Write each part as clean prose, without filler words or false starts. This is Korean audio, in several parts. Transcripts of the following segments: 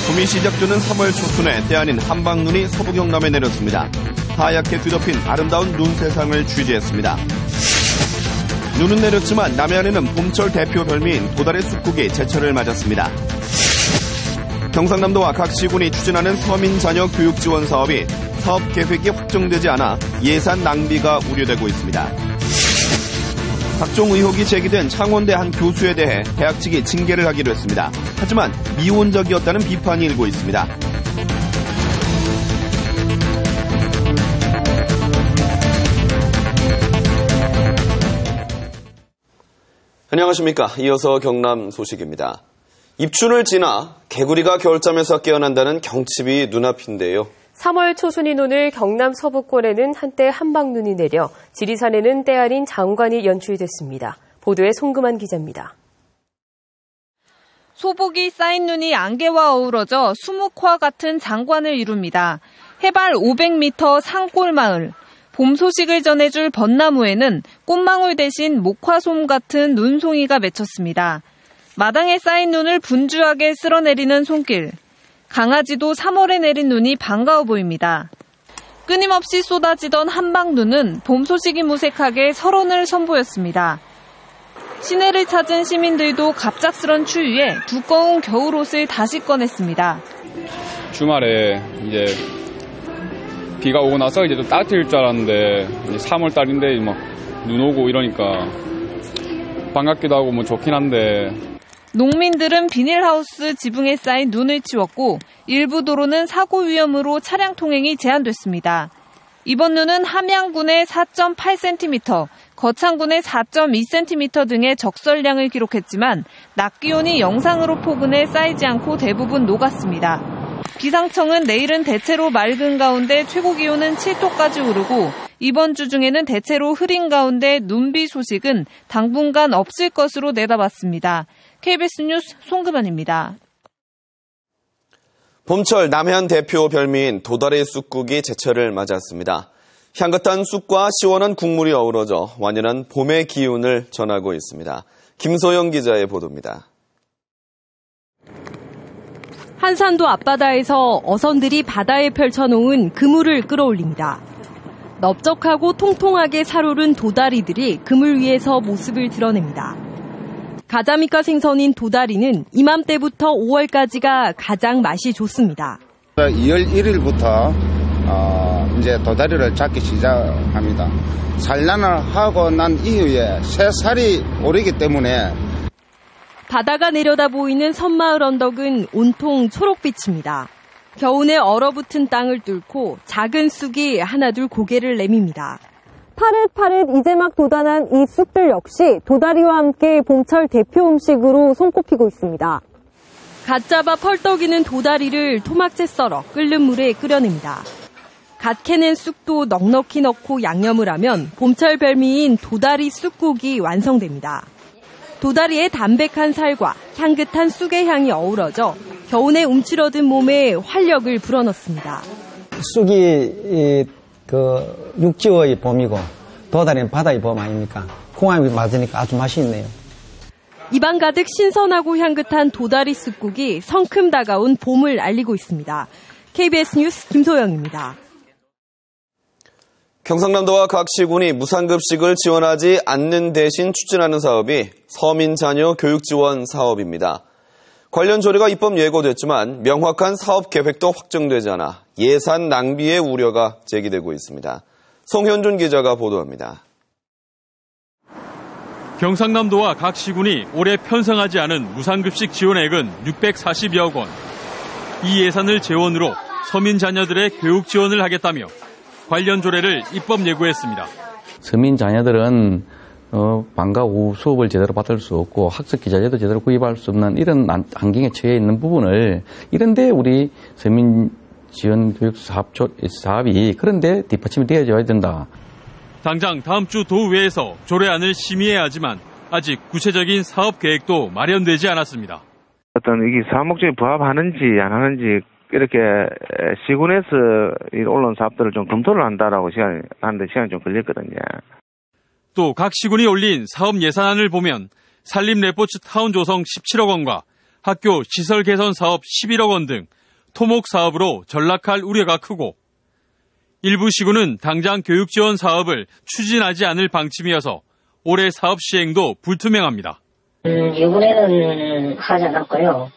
봄이 시작되는 3월 초순에 때 아닌 한방눈이 서부 경남에 내렸습니다. 하얗게 뒤덮인 아름다운 눈 세상을 취재했습니다. 눈은 내렸지만 남해안에는 봄철 대표 별미인 도다리 쑥국이 제철을 맞았습니다. 경상남도와 각 시군이 추진하는 서민 자녀 교육 지원 사업이 사업 계획이 확정되지 않아 예산 낭비가 우려되고 있습니다. 각종 의혹이 제기된 창원대 한 교수에 대해 대학 측이 징계를 하기로 했습니다. 하지만 미온적이었다는 비판이 일고 있습니다. 안녕하십니까. 이어서 경남 소식입니다. 입춘을 지나 개구리가 겨울잠에서 깨어난다는 경칩이 눈앞인데요. 3월 초순인 오늘 경남 서부권에는 한때 한방눈이 내려 지리산에는 때 아닌 장관이 연출됐습니다. 보도에 송금한 기자입니다. 소복이 쌓인 눈이 안개와 어우러져 수묵화 같은 장관을 이룹니다. 해발 500m 산골마을. 봄 소식을 전해줄 벚나무에는 꽃망울 대신 목화솜 같은 눈송이가 맺혔습니다. 마당에 쌓인 눈을 분주하게 쓸어내리는 손길. 강아지도 3월에 내린 눈이 반가워 보입니다. 끊임없이 쏟아지던 한방눈은 봄 소식이 무색하게 설원을 선보였습니다. 시내를 찾은 시민들도 갑작스런 추위에 두꺼운 겨울옷을 다시 꺼냈습니다. 주말에 이제 비가 오고 나서 이제 좀 따뜻해질 줄 알았는데 3월 달인데 막 눈 오고 이러니까 반갑기도 하고 뭐 좋긴 한데. 농민들은 비닐하우스 지붕에 쌓인 눈을 치웠고 일부 도로는 사고 위험으로 차량 통행이 제한됐습니다. 이번 눈은 함양군의 4.8cm, 거창군의 4.2cm 등의 적설량을 기록했지만 낮 기온이 영상으로 포근해 쌓이지 않고 대부분 녹았습니다. 기상청은 내일은 대체로 맑은 가운데 최고 기온은 7도까지 오르고 이번 주 중에는 대체로 흐린 가운데 눈비 소식은 당분간 없을 것으로 내다봤습니다. KBS 뉴스 송금환입니다. 봄철 남해안 대표 별미인 도다리 쑥국이 제철을 맞았습니다. 향긋한 쑥과 시원한 국물이 어우러져 완연한 봄의 기운을 전하고 있습니다. 김소영 기자의 보도입니다. 한산도 앞바다에서 어선들이 바다에 펼쳐놓은 그물을 끌어올립니다. 넓적하고 통통하게 살오른 도다리들이 그물 위에서 모습을 드러냅니다. 가자미가 생선인 도다리는 이맘때부터 5월까지가 가장 맛이 좋습니다. 2월 1일부터 이제 도다리를 잡기 시작합니다. 산란을 하고 난 이후에 새살이 오르기 때문에 바다가 내려다 보이는 섬마을 언덕은 온통 초록빛입니다. 겨우내 얼어붙은 땅을 뚫고 작은 쑥이 하나둘 고개를 내밉니다. 파릇파릇 이제 막 돋아난 이 쑥들 역시 도다리와 함께 봄철 대표 음식으로 손꼽히고 있습니다. 갓 잡아 펄떡이는 도다리를 토막째 썰어 끓는 물에 끓여냅니다. 갓 캐낸 쑥도 넉넉히 넣고 양념을 하면 봄철 별미인 도다리 쑥국이 완성됩니다. 도다리의 담백한 살과 향긋한 쑥의 향이 어우러져 겨우내 움츠러든 몸에 활력을 불어넣습니다. 쑥이 육지의 봄이고 도다리는 바다의 봄 아닙니까? 궁합이 맞으니까 아주 맛이 있네요. 입안 가득 신선하고 향긋한 도다리 쑥국이 성큼 다가온 봄을 알리고 있습니다. KBS 뉴스 김소영입니다. 경상남도와 각 시군이 무상급식을 지원하지 않는 대신 추진하는 사업이 서민 자녀 교육 지원 사업입니다. 관련 조례가 입법 예고됐지만 명확한 사업 계획도 확정되지 않아 예산 낭비의 우려가 제기되고 있습니다. 송현준 기자가 보도합니다. 경상남도와 각 시군이 올해 편성하지 않은 무상급식 지원액은 640여억 원. 이 예산을 재원으로 서민 자녀들의 교육 지원을 하겠다며 관련 조례를 입법 예고했습니다. 서민 자녀들은 방과 후 수업을 제대로 받을 수 없고 학습 기자재도 제대로 구입할 수 없는 이런 환경에 처해 있는 부분을 이런데 우리 서민 지원 교육 사업이 그런데 뒷받침이 되어줘야 된다. 당장 다음 주 도의회에서 조례안을 심의해야 하지만 아직 구체적인 사업 계획도 마련되지 않았습니다. 어떤 이게 사업 목적에 부합하는지 안 하는지 이렇게 시군에서 올라온 사업들을 좀 검토를 한다라고 시간이 좀 걸렸거든요. 또 각 시군이 올린 사업 예산안을 보면 산림 레포츠 타운 조성 17억 원과 학교 시설 개선 사업 11억 원 등 토목 사업으로 전락할 우려가 크고 일부 시군은 당장 교육 지원 사업을 추진하지 않을 방침이어서 올해 사업 시행도 불투명합니다. 이번에는 하지 않았고요.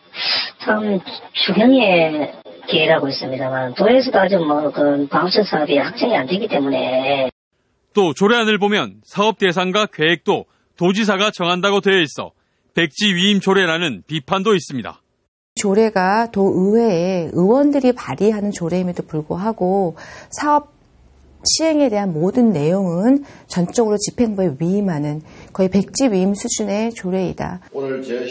참 추경의 기회라고 있습니다만 도에서도 아직 그 바우처 사업이 확정이 안 되기 때문에 또 조례안을 보면 사업 대상과 계획도 도지사가 정한다고 되어 있어 백지 위임 조례라는 비판도 있습니다. 조례가 도의회에 의원들이 발의하는 조례임에도 불구하고 사업 시행에 대한 모든 내용은 전적으로 집행부에 위임하는 거의 백지 위임 수준의 조례이다.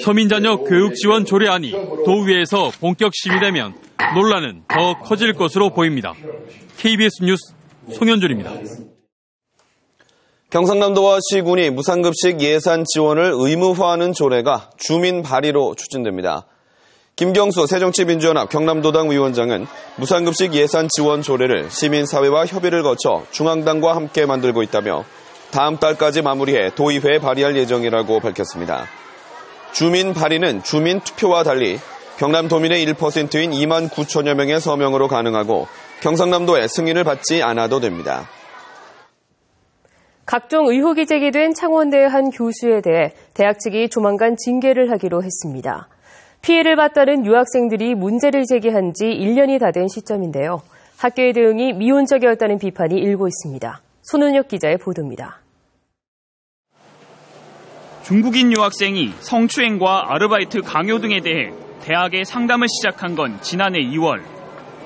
서민자녀 교육지원 조례안이 도의회에서 본격 심의되면 논란은 더 커질 것으로 보입니다. KBS 뉴스 송현준입니다. 경상남도와 시군이 무상급식 예산 지원을 의무화하는 조례가 주민 발의로 추진됩니다. 김경수 새정치민주연합 경남도당 위원장은 무상급식 예산 지원 조례를 시민사회와 협의를 거쳐 중앙당과 함께 만들고 있다며 다음 달까지 마무리해 도의회에 발의할 예정이라고 밝혔습니다. 주민 발의는 주민 투표와 달리 경남도민의 1%인 2만 9천여 명의 서명으로 가능하고 경상남도의 승인을 받지 않아도 됩니다. 각종 의혹이 제기된 창원대 한 교수에 대해 대학 측이 조만간 징계를 하기로 했습니다. 피해를 봤다는 유학생들이 문제를 제기한 지 1년이 다 된 시점인데요. 학교의 대응이 미온적이었다는 비판이 일고 있습니다. 손은혁 기자의 보도입니다. 중국인 유학생이 성추행과 아르바이트 강요 등에 대해 대학에 상담을 시작한 건 지난해 2월.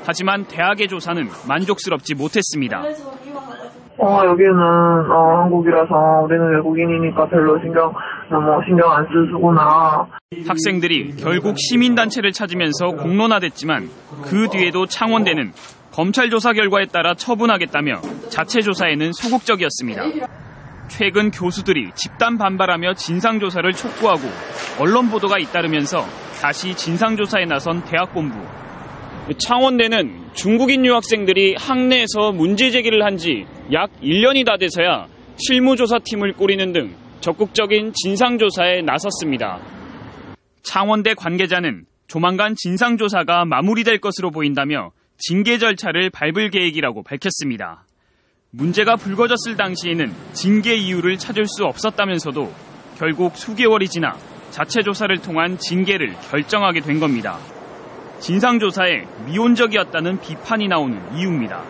하지만 대학의 조사는 만족스럽지 못했습니다. 여기는 한국이라서 우리는 외국인이니까 별로 신경 안 쓰구나. 학생들이 결국 시민단체를 찾으면서 공론화됐지만 그 뒤에도 창원대는 검찰 조사 결과에 따라 처분하겠다며 자체 조사에는 소극적이었습니다. 최근 교수들이 집단 반발하며 진상조사를 촉구하고 언론 보도가 잇따르면서 다시 진상조사에 나선 대학본부. 창원대는 중국인 유학생들이 학내에서 문제 제기를 한 지 약 1년이 다 돼서야 실무조사팀을 꾸리는 등 적극적인 진상조사에 나섰습니다. 창원대 관계자는 조만간 진상조사가 마무리될 것으로 보인다며 징계 절차를 밟을 계획이라고 밝혔습니다. 문제가 불거졌을 당시에는 징계 이유를 찾을 수 없었다면서도 결국 수개월이 지나 자체 조사를 통한 징계를 결정하게 된 겁니다. 진상조사에 미온적이었다는 비판이 나오는 이유입니다.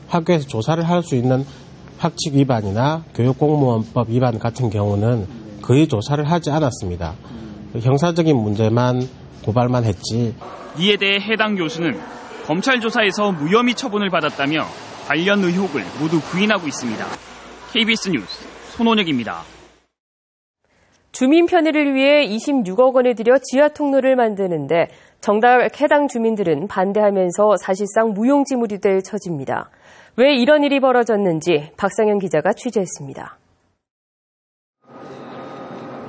학교에서 조사를 할 수 있는 학칙 위반이나 교육공무원법 위반 같은 경우는 거의 조사를 하지 않았습니다. 형사적인 문제만 고발만 했지. 이에 대해 해당 교수는 검찰 조사에서 무혐의 처분을 받았다며 관련 의혹을 모두 부인하고 있습니다. KBS 뉴스 손원혁입니다. 주민 편의를 위해 26억 원을 들여 지하 통로를 만드는데 정작 해당 주민들은 반대하면서 사실상 무용지물이 될 처지입니다. 왜 이런 일이 벌어졌는지 박상현 기자가 취재했습니다.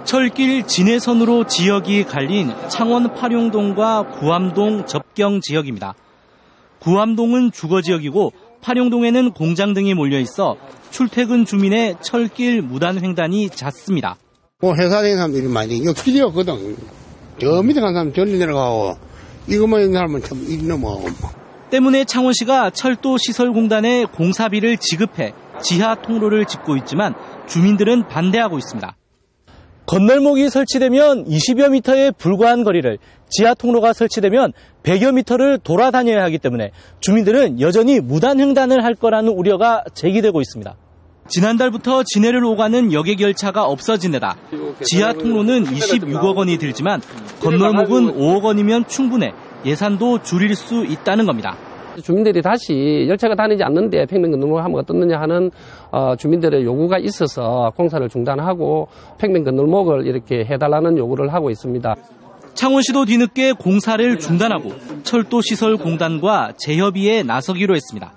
철길 진해선으로 지역이 갈린 창원 파룡동과 구암동 접경 지역입니다. 구암동은 주거지역이고 파룡동에는 공장 등이 몰려있어 출퇴근 주민의 철길 무단 횡단이 잦습니다. 회사 다니는 사람들이 많이 이거 길이 없거든. 저 밑에 간 사람 저리 내려가고 이것만 있는 사람은 참 넘어가고. 때문에 창원시가 철도시설공단에 공사비를 지급해 지하 통로를 짓고 있지만 주민들은 반대하고 있습니다. 건널목이 설치되면 20여 미터에 불과한 거리를 지하 통로가 설치되면 100여 미터를 돌아다녀야 하기 때문에 주민들은 여전히 무단 횡단을 할 거라는 우려가 제기되고 있습니다. 지난달부터 진해를 오가는 여객 열차가 없어진 데다 지하 통로는 26억 원이 들지만 건널목은 5억 원이면 충분해 예산도 줄일 수 있다는 겁니다. 주민들이 다시 열차가 다니지 않는데 평면건널목을 하면 어떻느냐 하는 주민들의 요구가 있어서 공사를 중단하고 평면건널목을 이렇게 해달라는 요구를 하고 있습니다. 창원시도 뒤늦게 공사를 중단하고 철도시설공단과 재협의에 나서기로 했습니다.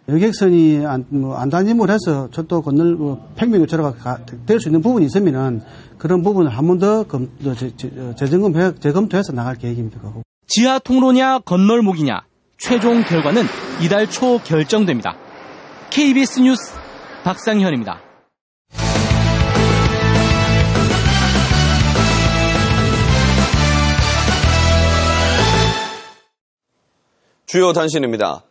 여객선이 안 다님을 해서 철도 평면 교체가 될 수 있는 부분이 있으면은 그런 부분을 한 번 더 재검토해서 나갈 계획입니다. 지하 통로냐 건널목이냐 최종 결과는 이달 초 결정됩니다. KBS 뉴스 박상현입니다. 주요 단신입니다.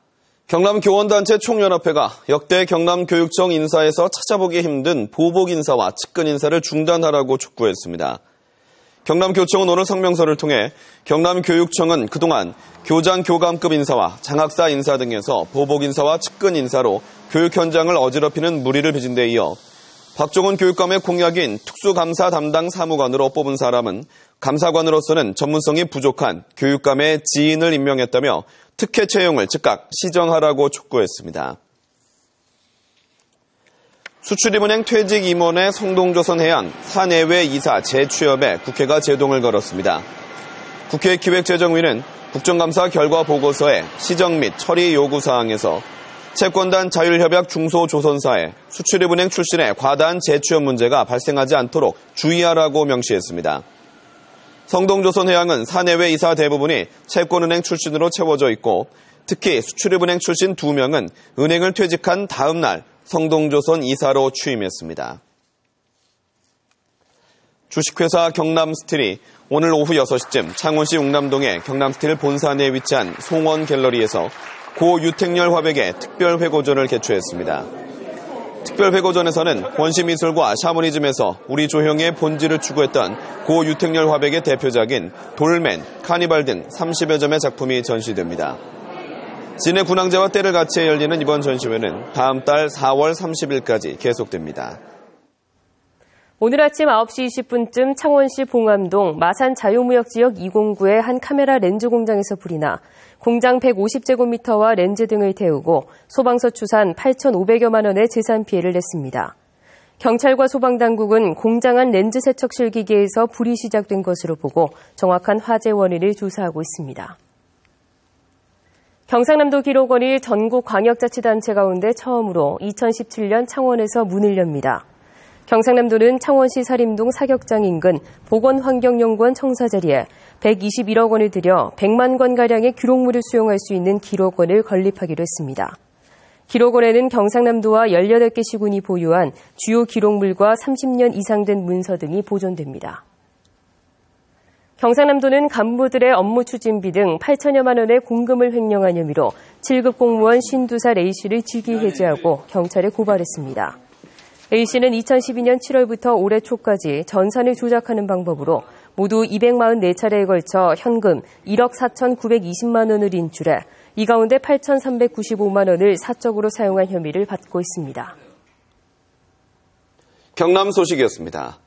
경남교원단체 총연합회가 역대 경남교육청 인사에서 찾아보기 힘든 보복 인사와 측근 인사를 중단하라고 촉구했습니다. 경남교청은 오늘 성명서를 통해 경남교육청은 그동안 교장 교감급 인사와 장학사 인사 등에서 보복 인사와 측근 인사로 교육 현장을 어지럽히는 무리를 빚은 데 이어 박종훈 교육감의 공약인 특수감사 담당 사무관으로 뽑은 사람은 감사관으로서는 전문성이 부족한 교육감의 지인을 임명했다며 특혜 채용을 즉각 시정하라고 촉구했습니다. 수출입은행 퇴직 임원의 성동조선해양 사내외 이사 재취업에 국회가 제동을 걸었습니다. 국회 기획재정위는 국정감사 결과 보고서의 시정 및 처리 요구사항에서 채권단 자율협약 중소조선사에 수출입은행 출신의 과다한 재취업 문제가 발생하지 않도록 주의하라고 명시했습니다. 성동조선해양은 사내외 이사 대부분이 채권은행 출신으로 채워져 있고 특히 수출입은행 출신 2명은 은행을 퇴직한 다음 날 성동조선 이사로 취임했습니다. 주식회사 경남스틸이 오늘 오후 6시쯤 창원시 웅남동의 경남스틸 본사 내에 위치한 송원 갤러리에서 고유택열 화백의 특별회고전을 개최했습니다. 특별회고전에서는 원시미술과 샤머니즘에서 우리 조형의 본질을 추구했던 고유택열 화백의 대표작인 돌맨, 카니발 등 30여 점의 작품이 전시됩니다. 진해 군항제와 때를 같이 열리는 이번 전시회는 다음 달 4월 30일까지 계속됩니다. 오늘 아침 9시 20분쯤 창원시 봉암동 마산 자유무역지역 209의 한 카메라 렌즈 공장에서 불이 나 공장 150제곱미터와 렌즈 등을 태우고 소방서 추산 8,500여만 원의 재산 피해를 냈습니다. 경찰과 소방당국은 공장 안 렌즈 세척실 기계에서 불이 시작된 것으로 보고 정확한 화재 원인을 조사하고 있습니다. 경상남도 기록원이 전국 광역자치단체 가운데 처음으로 2017년 창원에서 문을 엽니다. 경상남도는 창원시 사림동 사격장 인근 보건환경연구원 청사자리에 121억 원을 들여 100만 권가량의 기록물을 수용할 수 있는 기록원을 건립하기로 했습니다. 기록원에는 경상남도와 18개 시군이 보유한 주요 기록물과 30년 이상 된 문서 등이 보존됩니다. 경상남도는 간부들의 업무 추진비 등 8천여만 원의 공금을 횡령한 혐의로 7급 공무원 52살 A씨를 직위 해제하고 경찰에 고발했습니다. A씨는 2012년 7월부터 올해 초까지 전산을 조작하는 방법으로 모두 244차례에 걸쳐 현금 1억 4,920만 원을 인출해 이 가운데 8,395만 원을 사적으로 사용한 혐의를 받고 있습니다. 경남 소식이었습니다.